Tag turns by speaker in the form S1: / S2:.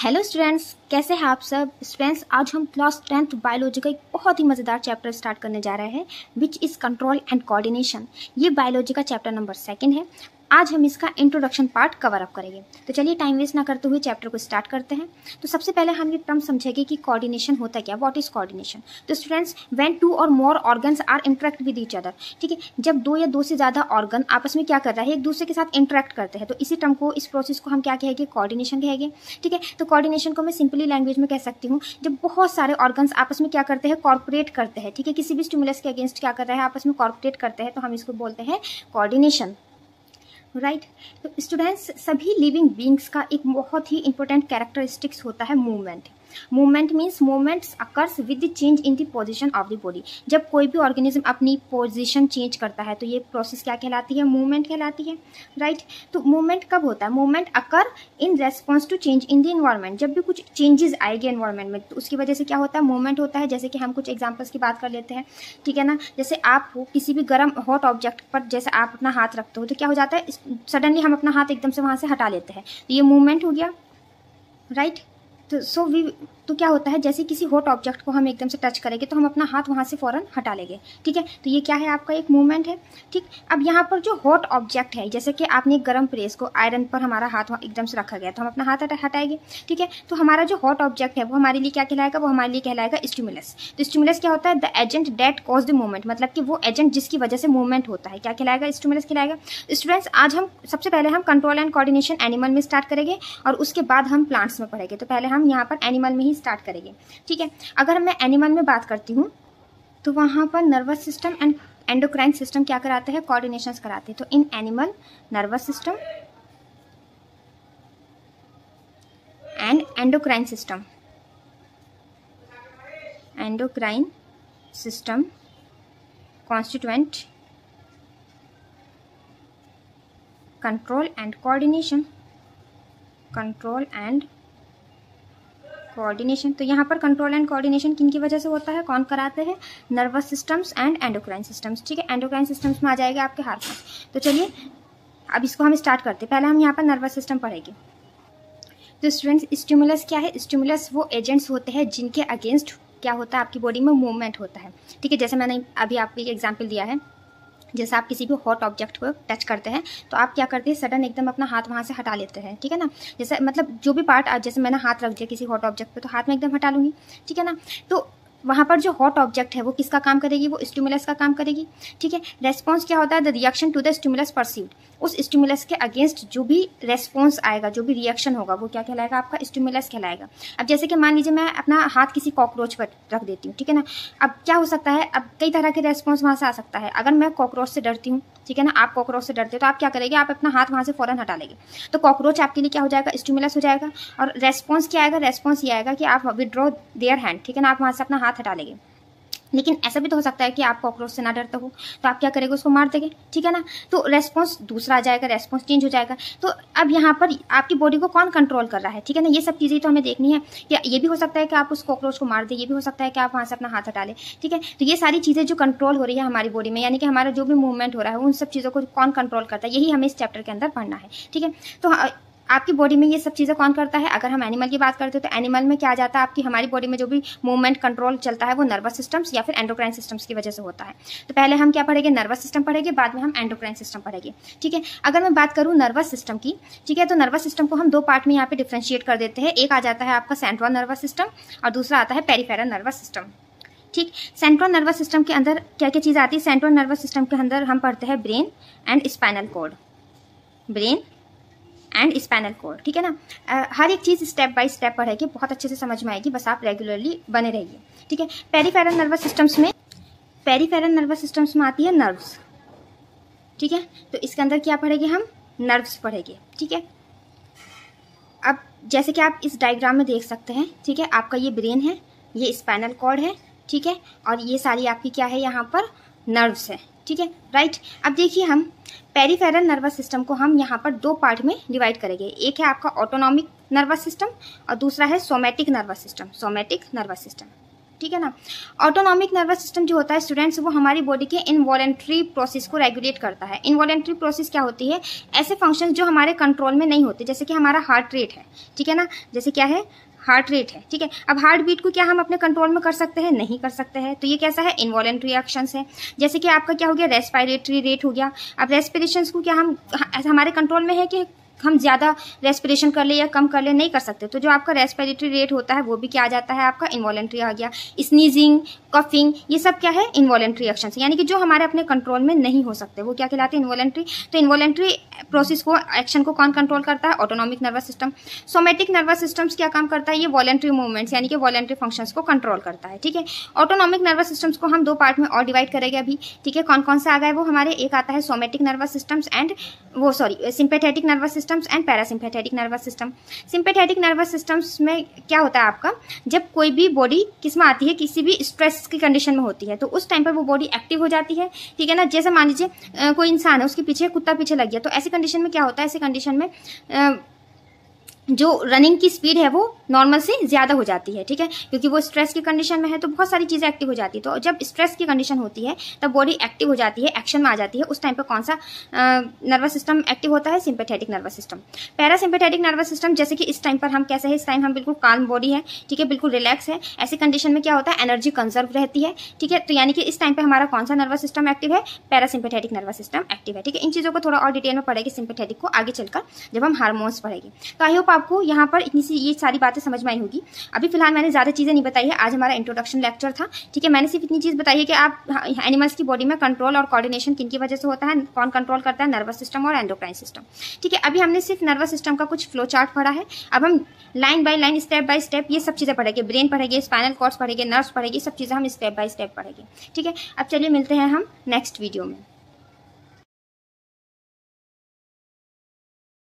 S1: Hello students, कैसे हैं आप सब स्टूडेंट्स। आज हम क्लास 10th बायोलॉजी का एक बहुत ही मज़ेदार चैप्टर स्टार्ट करने जा रहे हैं which is control and coordination. ये बायोलॉजी का चैप्टर नंबर 2 है। आज हम इसका इंट्रोडक्शन पार्ट कवर अप करेंगे। तो चलिए टाइम वेस्ट ना करते हुए चैप्टर को स्टार्ट करते हैं। तो सबसे पहले हम ये टर्म समझेंगे कि कोऑर्डिनेशन होता क्या, व्हाट इज कोऑर्डिनेशन। तो स्टूडेंट्स, व्हेन 2 और more organs are interact with each other, ठीक है, जब 2 या 2 से ज़्यादा ऑर्गन आपस में क्या कर रहा है, एक दूसरे के साथ इंटरेक्ट करते हैं, तो इसी टर्म को, इस प्रोसेस को हम क्या कहेंगे, कोऑर्डिनेशन कहेंगे। ठीक है, तो कोऑर्डिनेशन को मैं सिंपली लैंग्वेज में कह सकती हूँ, जब बहुत सारे ऑर्गन्स आपस में क्या करते हैं, कॉर्पोरेट करते हैं। ठीक है, किसी भी स्टिमुलस के अगेंस्ट क्या कर रहे हैं, आपस में कॉर्पोरेट करते हैं, तो हम इसको बोलते हैं कोऑर्डिनेशन। राइट। तो स्टूडेंट्स, सभी लिविंग बींग्स का एक बहुत ही इंपॉर्टेंट कैरेक्टरिस्टिक्स होता है movement. Movement means movements occurs with the change in the position of the body. जब कोई भी ऑर्गेनिज्म अपनी पोजीशन चेंज करता है तो ये प्रोसेस क्या कहलाती है, मूवमेंट कहलाती है। राइट। तो मूवमेंट कब होता है, movement occur in response to change in the environment. जब भी कुछ चेंजेस आएंगे इन्वायरमेंट में तो उसकी वजह से क्या होता है, मूवमेंट होता है। जैसे कि हम कुछ एग्जाम्पल्स की बात कर लेते हैं, ठीक है ना। जैसे आप किसी भी गर्म हॉट ऑब्जेक्ट पर जैसे आप अपना हाथ रखते हो तो क्या हो जाता है, सडनली हम अपना हाथ एकदम से वहाँ से हटा लेते हैं, तो ये मूवमेंट हो गया। राइट। तो क्या होता है, जैसे किसी हॉट ऑब्जेक्ट को हम एकदम से टच करेंगे तो हम अपना हाथ वहाँ से फौरन हटा लेंगे। ठीक है, तो ये क्या है, आपका एक मूवमेंट है। ठीक, अब यहाँ पर जो हॉट ऑब्जेक्ट है, जैसे कि आपने एक गर्म प्रेस को आयरन पर हमारा हाथ एकदम से रखा गया तो हम अपना हाथ हटाएंगे। ठीक है, तो हमारा जो हॉट ऑब्जेक्ट है वो हमारे लिए क्या कहलाएगा, वो हमारे लिए कहलाएगा स्टिमुलस। तो स्टिमुलस क्या होता है, the agent that cause the movement, मतलब कि वो एजेंट जिसकी वजह से मूवमेंट होता है, क्या कहलाएगा, स्टिमुलस कहलाएगा। स्टूडेंट्स, आज हम सबसे पहले हम कंट्रोल एंड कोऑर्डिनेशन एनिमल में स्टार्ट करेंगे और उसके बाद हम प्लांट्स में पढ़ेंगे। तो पहले हम यहाँ पर एनिमल में ही स्टार्ट करेंगे। ठीक है, अगर मैं एनिमल में बात करती हूँ तो वहां पर nervous system and endocrine system क्या कराते हैं, कोऑर्डिनेशंस कराते हैं। तो in animal nervous system and endocrine system constituent control and coordination. तो यहाँ पर कंट्रोल एंड कोऑर्डिनेशन किन की वजह से होता है, कौन कराते हैं, nervous systems and endocrine systems. ठीक है, एंडोक्राइन सिस्टम्स में आ जाएगा आपके हार्मोन्स। तो चलिए अब इसको हम स्टार्ट करते हैं। पहले हम यहाँ पर नर्वस सिस्टम पढ़ेंगे। तो स्टूडेंट्स, स्टिमुलस क्या है, स्टिमुलस वो एजेंट्स होते हैं जिनके अगेंस्ट क्या होता है, आपकी बॉडी में मूवमेंट होता है। ठीक है, जैसे मैंने अभी आपको एक एग्जाम्पल दिया है, जैसे आप किसी भी हॉट ऑब्जेक्ट को टच करते हैं तो आप क्या करते हैं, सडन एकदम अपना हाथ वहाँ से हटा लेते हैं। ठीक है ना, जैसे मतलब जो भी पार्ट, जैसे मैंने हाथ रख दिया किसी हॉट ऑब्जेक्ट पे तो हाथ में एकदम हटा लूँगी। ठीक है ना, तो वहाँ पर जो हॉट ऑब्जेक्ट है वो किसका काम करेगी, वो स्टिमुलस का काम करेगी। ठीक है, रेस्पॉन्स क्या होता है, the reaction to the stimulus perceived. उस स्टिमुलस के अगेंस्ट जो भी रेस्पॉन्स आएगा, जो भी रिएक्शन होगा वो क्या कहलाएगा, आपका स्टिमुलस कहलाएगा। अब जैसे कि मान लीजिए मैं अपना हाथ किसी कॉकरोच पर रख देती हूँ, ठीक है ना, अब क्या हो सकता है, अब कई तरह के रेस्पॉन्स वहाँ से आ सकता है। अगर मैं कॉकरोच से डरती हूँ, ठीक है ना, आप कॉकरोच से डरते हो तो आप क्या करेंगे, आप अपना हाथ वहाँ से फौरन हटा लेंगे, तो कॉकरोच आपके लिए क्या हो जाएगा, स्टिमुलस हो जाएगा। और रेस्पॉन्स क्या आएगा, रेस्पॉन्स ये आएगा कि आप विड्रॉ देयर हैंड, ठीक है ना, आप वहाँ से अपना हाथ हटा लेंगे। लेकिन ऐसा भी तो हो सकता है कि आप कॉकरोच से ना डरते हो तो आप क्या करेंगे, उसको मार देंगे। ठीक है ना, तो रेस्पॉन्स दूसरा आ जाएगा, रेस्पॉन्स चेंज हो जाएगा। तो अब यहाँ पर आपकी बॉडी को कौन कंट्रोल कर रहा है, ठीक है ना, ये सब चीज़ें तो हमें देखनी है। या ये भी हो सकता है कि आप उस कॉकरोच को मार दें, ये भी हो सकता है कि आप वहाँ से अपना हाथ हटा लें। ठीक है, तो ये सारी चीज़ें जो कंट्रोल हो रही है हमारी बॉडी में, यानी कि हमारा जो भी मूवमेंट हो रहा है उन सब चीज़ों को कौन कंट्रोल करता है, यही हमें इस चैप्टर के अंदर पढ़ना है। ठीक है, तो आपकी बॉडी में ये सब चीज़ें कौन करता है। अगर हम एनिमल की बात करते हैं तो एनिमल में क्या आ जाता है, आपकी हमारी बॉडी में जो भी मूवमेंट कंट्रोल चलता है वो नर्वस सिस्टम्स या फिर एंडोक्राइन सिस्टम्स की वजह से होता है। तो पहले हम क्या पढ़ेंगे, नर्वस सिस्टम पढ़ेंगे, बाद में हम एंडोक्राइन सिस्टम पढ़ेंगे। ठीक है, अगर मैं बात करूँ नर्वस सिस्टम की, ठीक है, तो नर्वस सिस्टम को हम 2 पार्ट में यहाँ पे डिफ्रेंशिएट कर देते हैं। एक आ जाता है आपका सेंट्रल नर्वस सिस्टम और दूसरा आता है पेरिफेरल नर्वस सिस्टम। ठीक, सेंट्रल नर्वस सिस्टम के अंदर क्या क्या चीज़ आती है, सेंट्रल नर्वस सिस्टम के अंदर हम पढ़ते हैं brain and spinal cord, brain and spinal cord. ठीक है ना, हर एक चीज़ स्टेप बाय स्टेप पढ़ेगी, बहुत अच्छे से समझ में आएगी, बस आप रेगुलरली बने रहिए। ठीक है, पेरिफेरल नर्वस सिस्टम्स में आती है नर्व्स। ठीक है, तो इसके अंदर क्या पढ़ेंगे, हम नर्व्स पढ़ेंगे। ठीक है, अब जैसे कि आप इस डायग्राम में देख सकते हैं, ठीक है, आपका ये ब्रेन है, ये स्पाइनल कॉर्ड है, ठीक है, और ये सारी आपकी क्या है, यहाँ पर नर्व्स है। ठीक है, राइट। अब देखिए, हम पेरिफेरल नर्वस सिस्टम को हम यहाँ पर 2 पार्ट में डिवाइड करेंगे। एक है आपका ऑटोनॉमिक नर्वस सिस्टम और दूसरा है सोमैटिक नर्वस सिस्टम। ठीक है ना। ऑटोनॉमिक नर्वस सिस्टम जो होता है स्टूडेंट्स, वो हमारी बॉडी के इनवॉलेंट्री प्रोसेस को रेगुलेट करता है। इनवॉलेंट्री प्रोसेस क्या होती है? ऐसे फंक्शंस जो हमारे कंट्रोल में नहीं होते, जैसे कि हमारा हार्ट रेट है, ठीक है ना, जैसे क्या है, हार्ट रेट है, ठीक है। अब हार्ट बीट को क्या हम अपने कंट्रोल में कर सकते हैं? नहीं कर सकते हैं, तो ये कैसा है? इनवॉलेंट्री एक्शंस है। जैसे कि आपका क्या हो गया, रेस्पिरेटरी रेट हो गया। अब रेस्पिरेशंस को क्या हम हमारे कंट्रोल में है कि हम ज़्यादा रेस्पिरेशन कर ले या कम कर ले? नहीं कर सकते, तो जो आपका रेस्पिरेटरी रेट होता है वो भी क्या आ जाता है, आपका इनवॉलेंट्री आ गया। स्नीजिंग, कफिंग, ये सब क्या है? इनवॉलेंट्री एक्शंस, यानी कि जो हमारे अपने कंट्रोल में नहीं हो सकते, वो क्या कहलाते हैं? इनवॉलेंट्री। तो इनवॉलेंट्री प्रोसेस को, एक्शन को कौन कंट्रोल करता है? Autonomic nervous system. Somatic nervous systems क्या काम करता है? ये वॉलेंट्री मूवमेंट्स यानी कि वॉलेंट्री फंक्शंस को कंट्रोल करता है, ठीक है। ऑटोनॉमिक नर्वस सिस्टम्स को हम दो पार्ट में और डिवाइड करेंगे अभी, ठीक है। कौन कौन सा आ गया वो हमारे? एक आता है somatic nervous systems and sympathetic nervous systems and parasympathetic nervous system. Sympathetic nervous systems में क्या होता है आपका, जब कोई भी बॉडी किस में आती है, किसी भी स्ट्रेस की कंडीशन में होती है, तो उस टाइम पर वो बॉडी एक्टिव हो जाती है, ठीक है ना। जैसे मान लीजिए कोई इंसान है, उसके पीछे कुत्ता पीछे लग गया, तो ऐसी कंडीशन में क्या होता है? ऐसी कंडीशन में जो रनिंग की स्पीड है वो नॉर्मल से ज्यादा हो जाती है, ठीक है, क्योंकि वो स्ट्रेस की कंडीशन में है, तो बहुत सारी चीजें एक्टिव हो जाती है। तो जब स्ट्रेस की कंडीशन होती है तब बॉडी एक्टिव हो जाती है, एक्शन में आ जाती है। उस टाइम पर कौन सा नर्वस सिस्टम एक्टिव होता है? Sympathetic nervous system. Parasympathetic nervous system, जैसे कि इस टाइम पर हम कैसे है, इस टाइम हम बिल्कुल काल्म बॉडी है, ठीक है, बिल्कुल रिलैक्स है। ऐसी कंडीशन में क्या होता है? एनर्जी कंजर्व रहती है, ठीक है। तो यानी कि इस टाइम पे हमारा कौन सा नर्वस सिस्टम एक्टिव है? पैरासिम्पैथेटिक नर्वस सिस्टम एक्टिव है, ठीक है। इन चीजों को थोड़ा और डिटेल में पढ़ेंगे सिंपैथेटिक को आगे चलकर, जब हम हार्मोन्स पढ़ेंगे। तो आई होप आपको यहाँ पर इतनी सी ये सारी बातें समझ में आई होगी। अभी फिलहाल मैंने ज्यादा चीजें नहीं बताई है, आज हमारा इंट्रोडक्शन लेक्चर था, ठीक है। मैंने सिर्फ इतनी चीज बताई है कि आप एनिमल्स की बॉडी में कंट्रोल और कोऑर्डिनेशन किन की वजह से होता है, कौन कंट्रोल करता है? नर्वस सिस्टम और एंडोक्राइन सिस्टम, ठीक है। अभी हमने सिर्फ नर्वस सिस्टम का कुछ फ्लो चार्ट पढ़ा है, अब हम line by line, step by step ये सब चीजें पढ़ेंगे। ब्रेन पढ़ेंगे, स्पाइनल कॉर्ड्स पढ़ेंगे, नर्व्स पढ़ेंगे, सब चीजें हम स्टेप बाय स्टेप पढ़ेंगे, ठीक है। अब चलिए मिलते हैं हम नेक्स्ट वीडियो में।